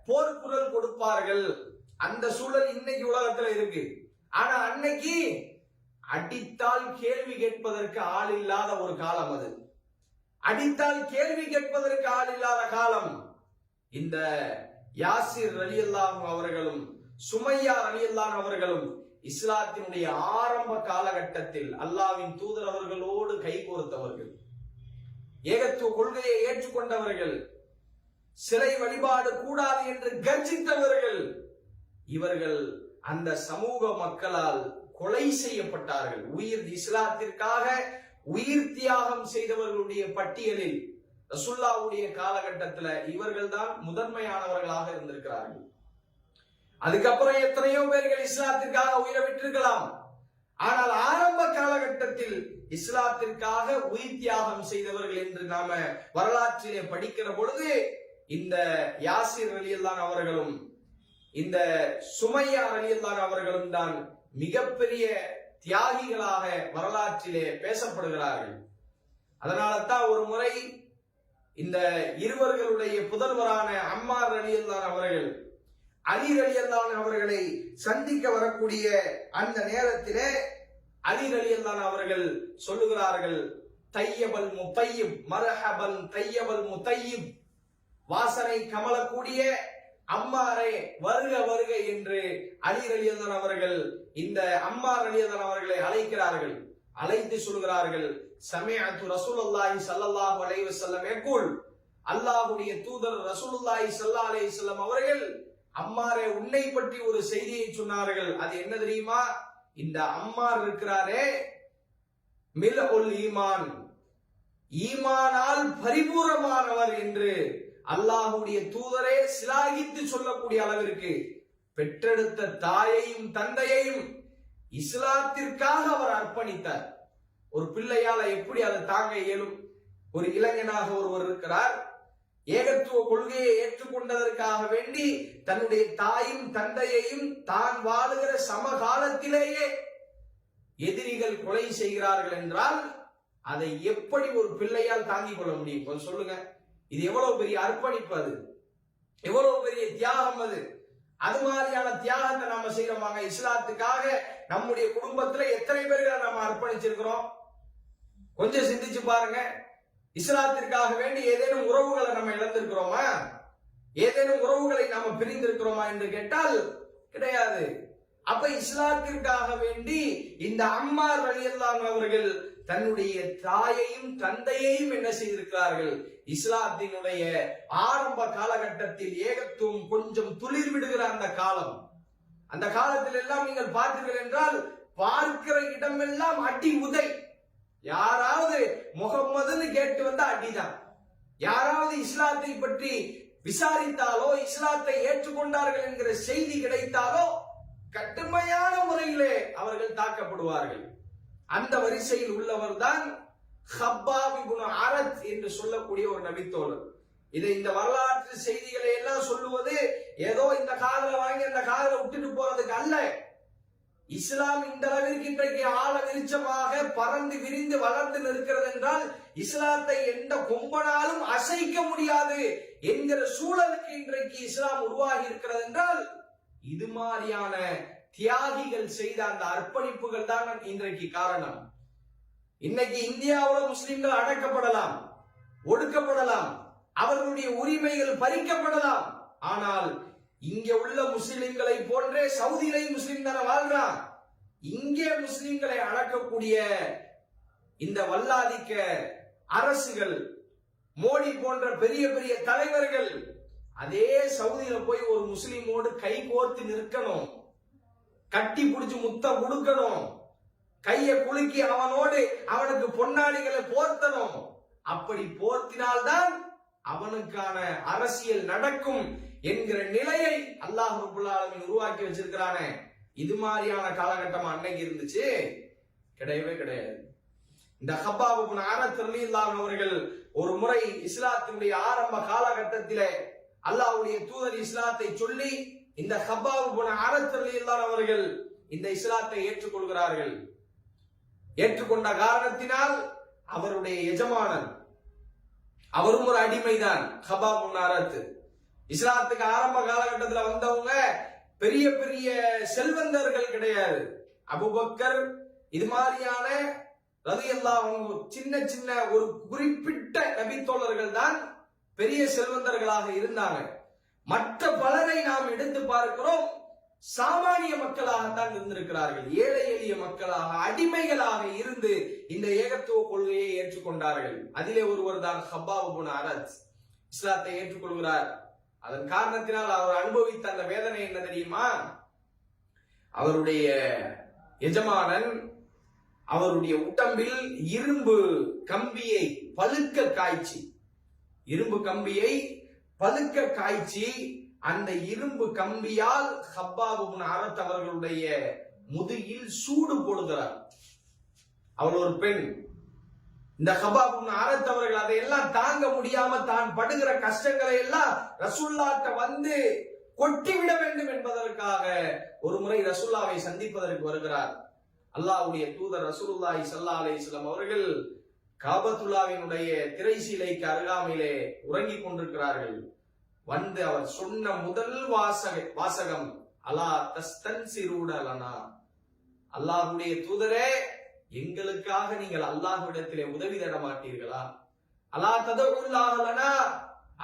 Speaker 2: போர்க்குரல் கொடுப்பார்கள். அந்த சூழல் இன்னைக்கு உலகத்துல இருக்கு. ஆனா அன்னைக்கு அடித்தால் கேள்வி கேட்பதற்கு ஆள் இல்லாத ஒரு காலம் அது. அடித்தால் கேள்வி கேட்பதற்கு ஆள் இல்லாத காலம். இந்த யாசிர் ரலியல்லாஹு அன்ஹு அவர்களும் சுமையா ரலியல்லாஹு அன்ஹு அவர்களும் இஸ்லாத்தினுடைய ஆரம்ப காலகட்டத்தில் அல்லாஹ்வின் தூதர் அவர்களோடு கைகோர்த்தவர்கள், ஏகத்துவ கொள்கையை ஏற்றுக்கொண்டவர்கள், சிலை வழிபாடு கூடாது என்று கர்ஜித்தவர்கள். இவர்கள் அந்த சமூக மக்களால் கொலை செய்யப்பட்டார்கள். இஸ்லாத்திற்காக உயிர் தியாகம் செய்தவர்களுடைய பட்டியலில் ரசூலுல்லாஹ்வுடைய காலகட்டத்தில் இவர்கள் தான் முதன்மையானவர்களாக இருந்திருக்கிறார்கள். அதுக்கப்புறம் எத்தனையோ பேர்கள் இஸ்லாத்திற்காக உயிரை விட்டிருக்கலாம். ஆனால் ஆரம்ப காலகட்டத்தில் இஸ்லாத்திற்காக உயிர் தியாகம் செய்தவர்கள் என்று நாம வரலாற்றிலே படிக்கிற பொழுது இந்த யாசிர் ரலியல்லாஹு அவர்களும் இந்த சுமையா ரலியல்லாஹு அவர்களும் தான் மிகப்பெரிய தியாகிகளாக வரலாற்றிலே பேசப்படுகிறார்கள். அதனால தான் ஒரு முறை இந்த இருவர்களுடைய புதல்வரான அம்மார் ரலியல்லாஹு அவர்கள் அலி ரலியல்லாஹு அவர்களை சந்திக்க வரக்கூடிய அந்த நேரத்திலே அலி ரலியல்லாஹு அவர்கள் சொல்லுகிறார்கள், தையபல் முத்தையிப் மர்ஹபன் தையபல் முத்தையிப், வாசனை கமலக்கூடிய அம்மாரே வருக வருக என்று அலி ரலியல்லாஹு அவர்கள் இந்த அம்மார் ரலியல்லாஹு அவர்களை அழைக்கிறார்கள். அழைத்து சொல்கிறார்கள், சமிஅத்து ரசூலுல்லாஹி ஸல்லல்லாஹு அலைஹி வஸல்லம் யகூல், அல்லாஹ்வுடைய தூதர் ரசூலுல்லாஹி ஸல்லல்லாஹு அலைஹி வஸல்லம் அவர்கள் அம்மாரே உன்னை பற்றி ஒரு செய்தியை சொன்னார்கள். அது என்ன தெரியுமா? இந்த அம்மார் இருக்கிறாரே மில்உல் ஈமான், ஈமானால் பரிபூர்ணமானவர் என்று அல்லாஹ்வுடைய தூதரே சிலாகித்து சொல்லக்கூடிய அளவிற்கு பெற்றெடுத்த தாயையும் தந்தையையும் இஸ்லாத்திற்காக அவர் அர்ப்பணித்தார். ஒரு பிள்ளையால எப்படி அதை தாங்க இயலும்? ஒரு இளைஞனாக ஒருவர் இருக்கிறார், ஏகத்துவ கொள்கையை ஏற்றுக்கொண்டதற்காக வேண்டி தன்னுடைய தாயும் தந்தையையும் தான் வாழுகிற சமகாலத்திலேயே எதிரிகள் கொலை செய்கிறார்கள் என்றால் அதை எப்படி ஒரு பிள்ளையால் தாங்கிக் கொள்ள முடியும்? சொல்லுங்க. இது எவ்வளவு பெரிய அர்ப்பணிப்பு, அது எவ்வளவு பெரிய தியாகம். அது மாதிரியான தியாகத்தை நாம செய்யறோமாங்க இஸ்லாத்துக்காக? நம்முடைய குடும்பத்துல எத்தனை பேர்களை நம்ம அர்ப்பணிச்சிருக்கிறோம்? கொஞ்சம் சிந்திச்சு பாருங்க. இஸ்லாத்திற்காக வேண்டி ஏதேனும் உறவுகளை நம்ம இழந்திருக்கிறோமா? ஏதேனும் உறவுகளை நாம பிரிந்திருக்கிறோமா என்று கேட்டால் கிடையாது. அப்ப இஸ்லாத்திற்காக வேண்டி இந்த அம்மார் ரலியல்லாஹு அவர்கள் தன்னுடைய தாயையும் தந்தையையும் என்ன செய்திருக்கிறார்கள்? இஸ்லாத்தினுடைய ஆரம்ப காலகட்டத்தில் ஏகத்துவம் கொஞ்சம் துளிர் விடுகிற அந்த காலம், அந்த காலத்தில் எல்லாம் நீங்கள் பார்த்தீர்கள் என்றால் பார்க்கிற இடமெல்லாம் அடி உதை. யாராவது முகம்மதுன்னு கேட்டு வந்தா அடிதான். யாராவது இஸ்லாத்தை பற்றி விசாரித்தாலோ இஸ்லாத்தை ஏற்றுக்கொண்டார்கள் என்கிற செய்தி கிடைத்தாலோ கடுமையான முறையிலே அவர்கள் தாக்கப்படுவார்கள். அந்த வரிசையில் உள்ளவர் தான் ஹப்பாப் இப்னு அரத் என்று சொல்லக்கூடிய ஒரு நபித்தோழர். இந்த வரலாற்று செய்திகளை எல்லாம் சொல்லுவது ஏதோ இந்த காதல வாங்கி அந்த காதல விட்டுட்டு போறதுக்கு அல்ல. இஸ்லாம் இந்த அளவிற்கு இன்றைக்கு ஆழ வெளிச்சமாக பறந்து விரிந்து வளர்ந்து நிற்கிறது என்றால் இஸ்லாத்தை எந்த கொம்பனாலும் அசைக்க முடியாது என்கிற சூழலுக்கு இன்றைக்கு இஸ்லாம் உருவாகி இருக்கிறது என்றால் இது மாதிரியான தியாகிகள் செய்த அந்த அர்ப்பணிப்புகள் தான் இன்றைக்கு காரணம். இன்னைக்கு இந்தியாவில் முஸ்லிம்கள் அடக்கப்படலாம், ஒடுக்கப்படலாம், அவர்களுடைய உரிமைகள் பறிக்கப்படலாம். ஆனால் இங்கே உள்ள முஸ்லிம்களை போன்றே சவுதியிலே முஸ்லிம் தான வாழ்றான். இங்கே முஸ்லிம்களை அடக்கக்கூடிய இந்த வல்லாதிக்க அரசுகள், மோடி போன்ற பெரிய பெரிய தலைவர்கள் அதே சவுதியில போய் ஒரு முஸ்லிமோடு கை கோர்த்து நிற்கணும், கட்டி பிடிச்சு முத்தம் கொடுக்கணும், கையை குலுக்கி அவனோடு அவனுக்கு பொன்னாடிகளை போர்த்தணும். அப்படி போர்த்தினால்தான் அவனுக்கான அரசியல் நடக்கும் என்கிற நிலையை அல்லாஹ் ரப்பல் ஆலமீன் உருவாக்கி வச்சிருக்கிறானே. இது மாதிரியான காலகட்டம் அன்னைக்கு இருந்துச்சு? கிடையவே கிடையாது. இந்த ஹப்பாப் இப்னு அரத் ரலியல்லாஹு அன்ஹு அவர்கள் ஒரு முறை இஸ்லாத்தினுடைய ஆரம்ப காலகட்டத்திலே அல்லாஹ்வுடைய தூதர் இஸ்லாத்தை சொல்லி இந்த ஹப்பாப் இப்னு அரத் ரலியல்லாஹு அன்ஹு அவர்கள் இந்த இஸ்லாத்தை ஏற்றுக்கொள்கிறார்கள். ஏற்றுக்கொண்ட காரணத்தினால் அவருடைய எஜமானன், அவரும் ஒரு அடிமைதான், ஹப்பாப் இப்னு அரத். இஸ்லாத்துக்கு ஆரம்ப காலகட்டத்தில் வந்தவங்க பெரிய பெரிய செல்வந்தர்கள் கிடையாது. அபூபக்கர் இது மாதிரியான ரலியல்லாஹு அன்ஹு சின்ன சின்ன ஒரு குறிப்பிட்ட நபித்தோழர்கள் தான் பெரிய செல்வந்தர்களாக இருந்தாங்க. மற்ற பலரை நாம் எடுத்து பார்க்கிறோம், சாமானிய மக்களாகத்தான் இருந்திருக்கிறார்கள். ஏழை எளிய மக்களாக, அடிமைகளாக இருந்து இந்த ஏகத்துவ கொள்கையை ஏற்றுக்கொண்டார்கள். அதிலே ஒருவர் தான் ஹப்பாப் இப்னு அரத். இஸ்லாத்தை ஏற்றுக்கொள்கிறார். அதன் காரணத்தினால் அவர் அனுபவித்த அந்த வேதனை என்ன தெரியுமா? அவருடைய எஜமானன் அவருடைய உடம்பில் இரும்பு கம்பியை பழுக்க காய்ச்சி, இரும்பு கம்பியை பழுக்க காய்ச்சி அந்த இரும்பு கம்பியால் ஹப்பாப் இப்னு அரத் அவர்களுடைய முதுகில் சூடு போடுகிறார். அவள் ஒரு பெண். இந்த ஹப்பாப் இப்னு அரத் அவர்கள் அதையெல்லாம் தாங்க முடியாம தான் படுகிற கஷ்டங்களை எல்லாம் ரசூலுல்லாஹ்ட்ட வந்து கொட்டிவிட வேண்டும் என்பதற்காக ஒரு முறை ரசூலுல்லாவை சந்திப்பதற்கு வருகிறார். அல்லாஹ்வுடைய தூதர் ரசூலுல்லாஹி ஸல்லல்லாஹு அலைஹி வஸல்லம் அவர்கள் காபத்துல்லாவினுடைய திரைசீலைக்கு அருகாமையிலே உறங்கிக் கொண்டிருக்கிறார்கள். வந்து அவர் சொன்ன முதல் வாசகம் அலா தஸ்தன்சிரூன லனா, அல்லாஹ்வுடைய தூதரே, எங்களுக்காக நீங்கள் அல்லாஹ்விடத்திலே உதவி தேட மாட்டீர்களா? அலா ததஉல்லாஹ லனா,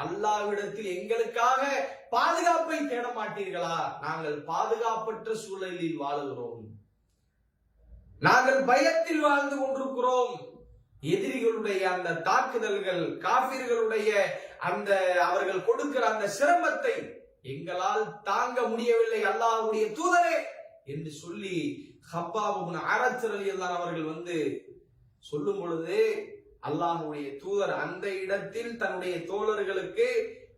Speaker 2: அல்லாஹ்விடத்தில் எங்களுக்காக பாதுகாப்பை தேட மாட்டீர்களா? நாங்கள் பாதுகாப்பற்ற சூழலில் வாழுகிறோம், நாங்கள் பயத்தில் வாழ்ந்து கொண்டிருக்கிறோம். எதிரிகளுடைய அந்த தாக்குதல்கள், காபிர்களுடைய அந்த அவர்கள் கொடுக்கிற அந்த சிரமத்தை எங்களால் தாங்க முடியவில்லை அல்லாஹ்வுடைய தூதரே என்று சொல்லி ஹப்பாப் இப்னு அரத் ரலியல்லாஹு அவர்கள் வந்து சொல்லும் பொழுது அல்லாஹ்வுடைய தூதர் அந்த இடத்தில் தன்னுடைய தோழர்களுக்கு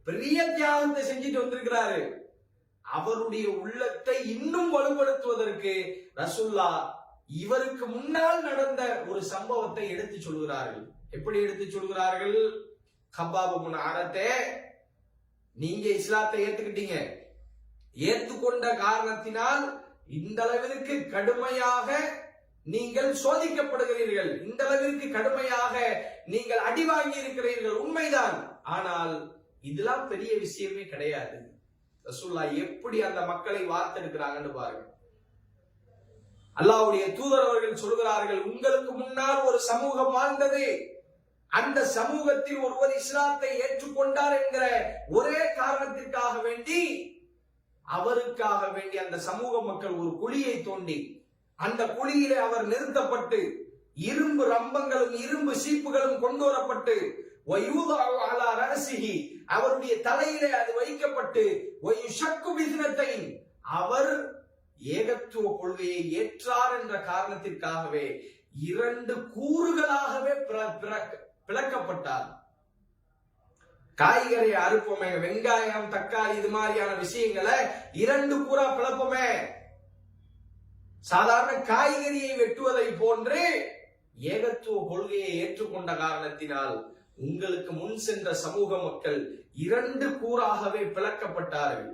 Speaker 2: பெரிய தியாகத்தை செஞ்சுட்டு வந்திருக்கிறாரு. அவருடைய உள்ளத்தை இன்னும் வலுப்படுத்துவதற்கு ரசூலுல்லாஹ் இவருக்கு முன்னால் நடந்த ஒரு சம்பவத்தை எடுத்து சொல்கிறார்கள். எப்படி எடுத்து சொல்கிறார்கள்? ஹப்பாப் இப்னு அரத்தே, நீங்க இஸ்லாத்தை ஏத்துக்கிட்டீங்க, ஏற்றுக்கொண்ட காரணத்தினால் இந்த அளவிற்கு கடுமையாக நீங்கள் சோதிக்கப்படுகிறீர்கள், இந்த அளவிற்கு கடுமையாக நீங்கள் அடி வாங்கி இருக்கிறீர்கள், உண்மைதான். ஆனால் இதெல்லாம் பெரிய விஷயமே கிடையாது. ரசூலுல்லாஹ் எப்படி அந்த மக்களை வார்த்தெடுக்கிறாங்கன்னு பாருங்க. அல்லாஹ்வுடைய தூதர் அவர்கள் சொல்கிறார்கள், உங்களுக்கு முன்னால் ஒரு சமூகம் வாழ்ந்தது, அந்த சமூகத்தில் ஒருவர் இஸ்லாத்தை ஏற்றுக்கொண்டார் என்கிற ஒரே காரணத்திற்காக வேண்டி, அவருக்காக வேண்டி அந்த சமூக மக்கள் ஒரு குழியை தோண்டி அந்த குழியிலே அவர் நிறுத்தப்பட்டு இரும்பு ரம்பங்களும் இரும்பு சீப்புகளும் கொண்டு வரப்பட்டு அவருடைய தலையிலே அது வைக்கப்பட்டு அவர் ஏகத்துவ கொள்கையை ஏற்றார் என்ற காரணத்திற்காகவே 2 கூறுகளாகவே பிளக்கப்பட்டார். காய்கறி அறுப்போமே, வெங்காயம், தக்காளி, இது மாதிரியான விஷயங்களை 2 கூறா பிளப்போமே. சாதாரண காய்கறியை வெட்டுவதை போன்று ஏகத்துவ கொள்கையை ஏற்றுக்கொண்ட காரணத்தினால் உங்களுக்கு முன் சென்ற சமூக மக்கள் 2 கூறாகவே பிளக்கப்பட்டார்கள்.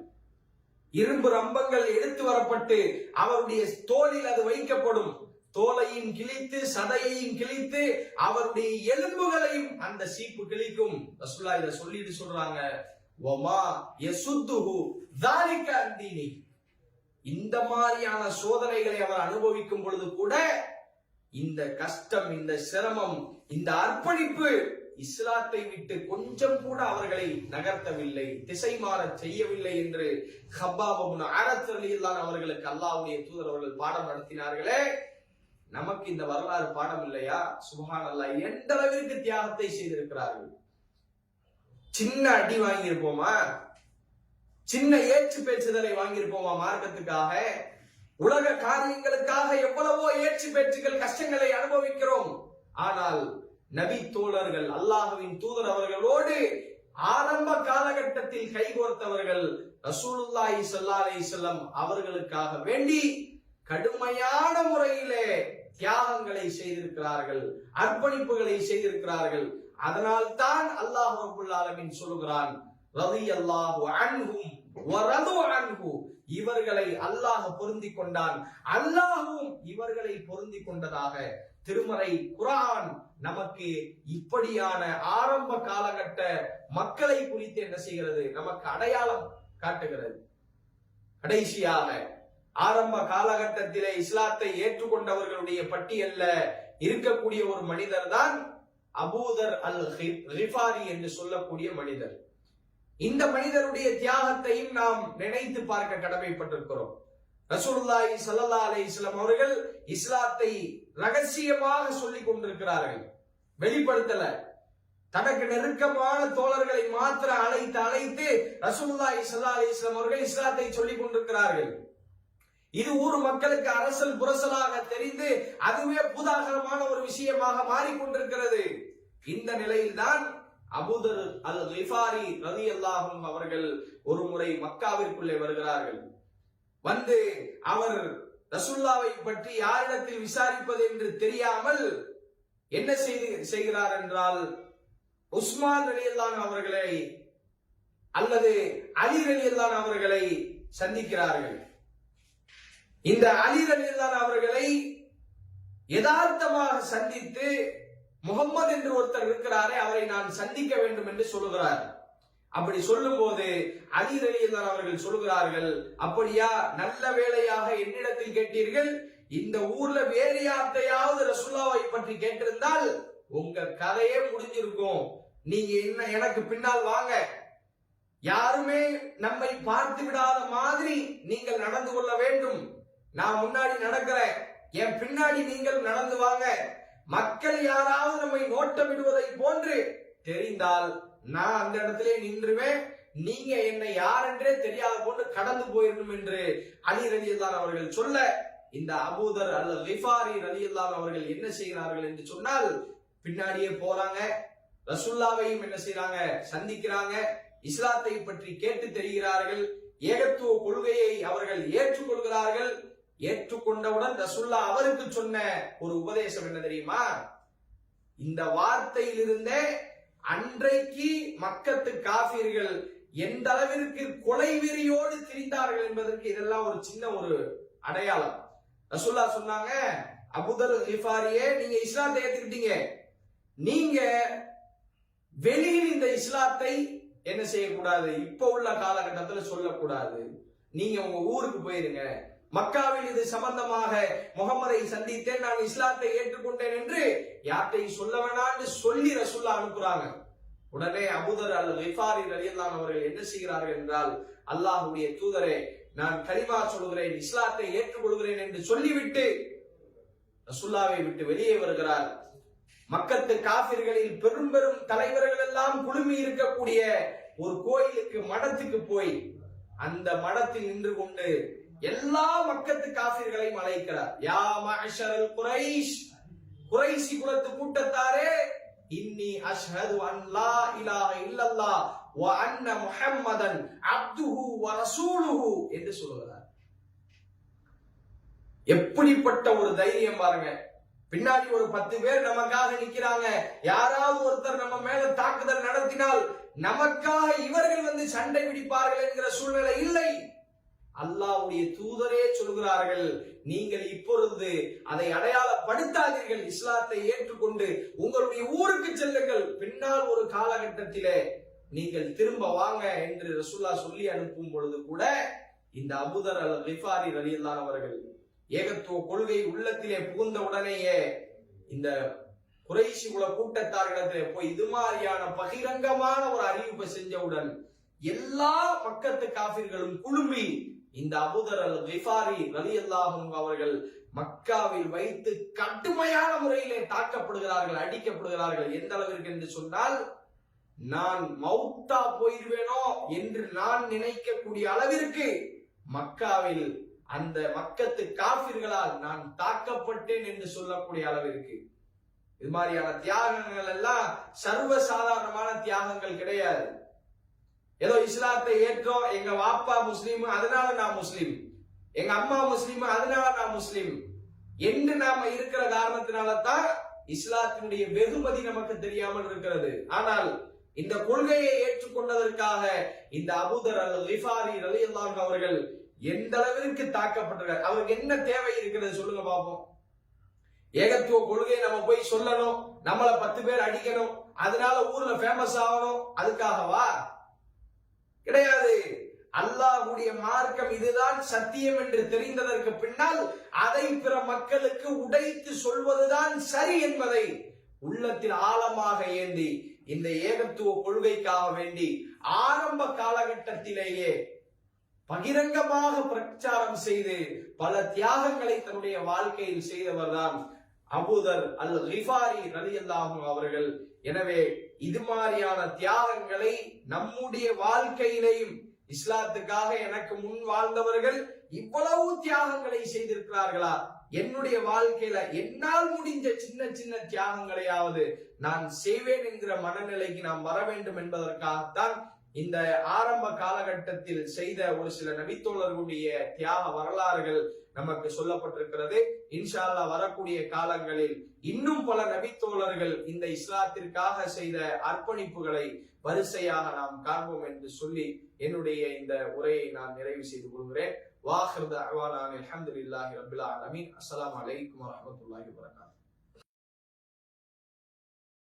Speaker 2: இரும்பு ரம்பங்கள் எடுத்து வரப்பட்டு அவருடைய தோளில் அது வைக்கப்படும். தோலையும் கிழித்து சதையையும் கிழித்து அவருடைய எலும்புகளையும் அந்த சீப்பு கிழிக்கும். ரசூலுல்லாஹ் இத சொல்லிட்டு சொல்றாங்க, வமா யசுத்துஹு ذلك عن دينه. இந்த மாதிரியான சோதனைகளை அவர் அனுபவிக்கும் பொழுது கூட இந்த கஷ்டம், இந்த சிரமம், இந்த அர்ப்பணிப்பு இஸ்லாத்தை விட்டு கொஞ்சம் கூட அவர்களை நகர்த்தவில்லை, திசை மாற செய்யவில்லை என்று ஹப்பாப் இப்னு அரத் ரலியல்லாஹு அவர்களுக்கு அல்லாஹ்வுடைய தூதர் அவர்கள் பாடம் நடத்தினார்களே. நமக்கு இந்த வரலாறு பாடம் இல்லையா? சுப்ஹானல்லாஹ், எந்த அளவிற்கு தியாகத்தை செய்திருக்கிறார்கள். சின்ன அடி வாங்கியிருப்போமா? சின்ன ஏற்று பேச்சுதலை வாங்கியிருப்போமா? மார்க்கத்துக்காக, உலக காரியங்களுக்காக எவ்வளவோ ஏற்று பேச்சுகள், கஷ்டங்களை அனுபவிக்கிறோம். ஆனால் நபி தோழர்கள், அல்லாஹ்வின் தூதர் அவர்களோடு ஆரம்ப காலகட்டத்தில் கைகோர்த்தவர்கள் ரசூலுல்லாஹி ஸல்லல்லாஹு அலைஹி வஸல்லம் அவர்களுக்காக வேண்டி கடுமையான முறையிலே தியாகங்களை செய்திருக்கிறார்கள், அர்ப்பணிப்புகளை செய்திருக்கிறார்கள். அதனால் தான் அல்லாஹ் ரப்பல் ஆலமீன் சொல்கிறான், ரலியல்லாஹு அன்ஹும் வ ரது அன்ஹு. இவர்களை அல்லாஹ் பொருந்திக் கொண்டான், அல்லாஹ்வும் இவர்களை பொருந்திக் கொண்டதாக திருமறை குர்ஆன் நமக்கு இப்படியான ஆரம்ப காலகட்ட மக்களை குறித்து என்ன செய்கிறது? நமக்கு அடையாளம் காட்டுகிறது. கடைசியாக ஆரம்ப காலகட்டத்திலே இஸ்லாத்தை ஏற்றுக்கொண்டவர்களுடைய பட்டியல்ல இருக்கக்கூடிய ஒரு மனிதர் தான் அபூதர் அல் கிஃபாரி என்று சொல்லக்கூடிய மனிதர். இந்த மனிதருடைய தியாகத்தையும் நாம் நினைத்து பார்க்க கடமைப்பட்டிருக்கிறோம். ரசூலுல்லாஹி ஸல்லல்லாஹு அலைஹி வஸல்லம் அவர்கள் இஸ்லாத்தை ரகசியமாக சொல்லிக் கொண்டிருக்கிறார்கள், வெளிப்படுத்தல. தனக்கு நெருக்கமான தோழர்களை மாத்திர அழைத்து ரசூலுல்லாஹி ஸல்லல்லாஹு அலைஹி வஸல்லம் அவர்கள் இஸ்லாத்தை சொல்லிக் கொண்டிருக்கிறார்கள். இது ஊர் மக்களுக்கு அரசல் புரசலாக தெரிந்து அதுவே பூதாகரமான ஒரு விஷயமாக மாறிக்கொண்டிருக்கிறது. இந்த நிலையில்தான் அபூதர் அல் கிஃபாரி ரலியல்லாஹு அன்ஹு அவர்கள் ஒரு முறை மக்காவிற்குள்ளே வருகிறார்கள். வந்து அவர் ரசூலுல்லாஹை பற்றி யாரிடத்தில் விசாரிப்பது என்று தெரியாமல் என்ன செய்கிறார் என்றால், உஸ்மான் ரலியல்லாஹு அவர்களை அல்லது அலி ரலியல்லாஹு அவர்களை சந்திக்கிறார்கள். இந்த அலி ரலியல்லாஹு அவர்களை யதார்த்தமாக சந்தித்து, முகம்மது என்று ஒருத்தர் இருக்கிறாரே, அவரை நான் சந்திக்க வேண்டும் என்று சொல்லுகிறார். அப்படி சொல்லும் போது அலி ரலியல்லாஹு அவர்கள் சொல்கிறார்கள், அப்படியா, நல்ல வேளையாக என்னிடத்தில் கேட்டீர்கள். இந்த ஊர்ல வேறு யார்த்தையாவது ரசூலுல்லாஹை பற்றி கேட்டிருந்தால் உங்க கதையே முடிஞ்சிருக்கும். நீங்க என்ன எனக்கு பின்னால் வாங்க, யாருமே நம்மை பார்த்து விடாத மாதிரி நீங்கள் நடந்து கொள்ள வேண்டும். நான் முன்னாடி நடக்கிறேன், என் பின்னாடி நீங்கள் நடந்து வாங்க. மக்கள் யாராவது நம்மை நோட்டமிடுவதை போன்று தெரிந்தால் நான் அந்த இடத்திலே நின்றுவேன், நீங்க என்னை யார் என்றே தெரியாத போன்று கடந்து போயிடணும் என்று அலி ரலியல்லாஹு அவர்கள் சொல்ல, இந்த அபூதர் அல் கிஃபாரி ரலியல்லாஹு அவர்கள் என்ன செய்கிறார்கள் என்று சொன்னால், பின்னாடியே போறாங்க. ரசூலுல்லாஹையும் என்ன செய்றாங்க? சந்திக்கிறாங்க. இஸ்லாத்தை பற்றி கேட்டு தெரிகிறார்கள். ஏகத்துவ கொள்கையை அவர்கள் ஏற்றுக்கொள்கிறார்கள். ஏற்றுக்கொண்டவுடன் ரசூலுல்லாஹ் அவருக்கு சொன்ன ஒரு உபதேசம் என்ன தெரியுமா? இந்த வார்த்தையிலிருந்தே அன்றைக்கு மக்கத்து காஃபிர்கள் எந்த அளவிற்கு கொலை வெறியோடு திரிந்தார்கள் என்பதற்கு இதெல்லாம் ஒரு சின்ன ஒரு அடையாளம். ரசூலுல்லாஹ் சொன்னாங்க, அபூதர் கிஃபாரியே, நீங்க இஸ்லாத்தை ஏத்துக்கிட்டீங்க, நீங்க வெளியில் இந்த இஸ்லாத்தை என்ன செய்யக்கூடாது, இப்ப உள்ள காலகட்டத்தில் சொல்லக்கூடாது. நீங்க உங்க ஊருக்கு போயிருங்க. மக்காவில் இது சம்பந்தமாக முகமதை சந்தித்தேன், நான் இஸ்லாத்தை ஏற்றுக்கொண்டேன் என்று யார்ட்டையும் சொல்ல வேணாம்னு சொல்லி ரசூலுல்லாஹ் அனுப்புறாங்க. உடனே அபூதர் அல் கிஃபாரி ரலியல்லாஹு அவர்கள் என்ன செய்கிறார்கள் என்றால், அல்லாஹ்வுடைய தூதரே, நான் கலிமா சொல்கிறேன், இஸ்லாத்தை ஏற்றுக்கொள்கிறேன் என்று சொல்லிவிட்டு ரசூலுல்லாஹை விட்டு வெளியே வருகிறார். மக்கத்து காஃபிர்களில் பெரும் பெரும் தலைவர்கள் எல்லாம் குழுமி இருக்கக்கூடிய ஒரு கோயிலுக்கு, மடத்துக்கு போய் அந்த மடத்தில் நின்று கொண்டு எல்லா மக்கத்து காஃபிர்களையும் அழைக்கிறார். யா மஅஷரல் குரைஷ், குரைஷி குலத்து கூட்டத்தாரே, இன்னி அஷ்ஹது அன் லா இலாஹ இல்லல்லாஹ் வ அன்ன முஹம்மதன் அப்துஹு வ ரசூலுஹு என்று சொல்கிறார். எப்படிப்பட்ட ஒரு தைரியம் பாருங்க. பின்னாடி ஒரு 10 பேர் நமக்காக நிக்கிறாங்க. யாராவது ஒருத்தர் நம்ம மேல தாக்குதல் நடத்தினால் நமக்காக இவர்கள் வந்து சண்டை பிடிப்பார்கள் என்கிற சூழ்நிலை இல்லை. அல்லாஹ்வுடைய தூதரே சொல்கிறார்கள், நீங்கள் இப்பொழுது அதை அடையாளப்படுத்தாதீர்கள், இஸ்லாத்தை ஏற்றுக்கொண்டு உங்களுடைய ஊருக்கு செல்லுங்கள், பின்னால் ஒரு காலகட்டத்திலே நீங்கள் திரும்ப வாங்க என்று ரசூலுல்லாஹ் சொல்லி அனுப்பும் பொழுது கூட இந்த அபூதர் அல் கிஃபாரி ரலியல்லாஹு அவர்கள் ஏகத்துவ கொள்கை உள்ளத்திலே புகுந்த உடனேயே இந்த குறைஷி குல கூட்டத்தார்களிடத்திலே போய் இது மாதிரியான பகிரங்கமான ஒரு அறிவிப்பை செஞ்சவுடன் எல்லா பக்கத்து காபிர்களும் குழுமி இந்த அபூதர் அல் கிஃபாரி ரலியல்லாஹு அவர்கள் மக்காவில் வைத்து கடுமையான முறையிலே தாக்கப்படுகிறார்கள், அடிக்கப்படுகிறார்கள். எந்த அளவிற்கு என்று சொன்னால், நான் மௌத்தா போயிருவேனோ என்று நான் நினைக்கக்கூடிய அளவிற்கு மக்காவில் அந்த மக்கத்து காபிர்களால் நான் தாக்கப்பட்டேன் என்று சொல்லக்கூடிய அளவிற்கு. இது மாதிரியான தியாகங்கள் எல்லாம் சர்வசாதாரணமான தியாகங்கள் கிடையாது. ஏதோ இஸ்லாத்தை ஏற்றோம், எங்க வாப்பா முஸ்லீம் அதனால நான் முஸ்லீம், எங்க அம்மா முஸ்லீம் அதனால நான் முஸ்லீம் என்று நாம இருக்கிற காரணத்தினால தான் இஸ்லாத்தினுடைய வெகுமதி நமக்கு தெரியாமல் இருக்கிறது. ஆனால் இந்த கொள்கையை ஏற்றுக்கொண்டதற்காக இந்த அபூதர் அல் கிஃபாரி ரலியல்லாஹு அவர்கள் எந்த அளவிற்கு தாக்கப்பட்டிருக்கார். அவருக்கு என்ன தேவை இருக்கிறது சொல்லுங்க பாப்போம். ஏகத்துவ கொள்கையை நம்ம போய் சொல்லணும், நம்மள 10 பேர் அடிக்கணும், அதனால ஊர்ல ஃபேமஸ் ஆகணும், அதுக்காகவா? கிடையாது. அல்லாஹ்வுடைய மார்க்கம் இதுதான் சத்தியம் என்று தெரிந்ததற்கு பின்னால் அதை பிற மக்களுக்கு உடைத்து சொல்வதுதான் சரி என்பதை உள்ளத்தில் ஆழமாக ஏந்தி இந்த ஏகத்துவ கொள்கைக்காக வேண்டி ஆரம்ப காலகட்டத்திலேயே பகிரங்கமாக பிரச்சாரம் செய்து பல தியாகங்களை தன்னுடைய வாழ்க்கையில் செய்தவர்தான் அபூதர் அல் கிஃபாரி ரலியல்லாஹு அவர்கள். எனவே இது மாதிரியான தியாகங்களை நம்முடைய வாழ்க்கையிலையும், இஸ்லாத்துக்காக எனக்கு முன் வாழ்ந்தவர்கள் இவ்வளவு தியாகங்களை செய்திருக்கிறார்களா, என்னுடைய வாழ்க்கையில என்னால் முடிஞ்ச சின்ன சின்ன தியாகங்களையாவது நான் செய்வேன் என்கிற மனநிலைக்கு நாம் வர வேண்டும் என்பதற்காகத்தான் இந்த ஆரம்ப காலகட்டத்தில் செய்த ஒரு சில நபித்தோழர்களுடைய தியாக வரலாறுகள் நமக்கு சொல்லப்பட்டிருக்கிறது. இன்ஷா அல்லாஹ் வரக்கூடிய காலங்களில் இன்னும் பல நபித்தோழர்கள் இந்த இஸ்லாத்திற்காக செய்த அர்ப்பணிப்புகளை வரிசையாக நாம் காண்போம் என்று சொல்லி என்னுடைய இந்த உரையை நான் நிறைவு செய்து கொள்கிறேன். வாஹிர் தஅவானா அல்ஹம்துலில்லாஹி ரப்பில் ஆலமீன். அஸ்ஸலாமு அலைக்கும் வரஹ்மத்துல்லாஹி வபரகாத்துஹு.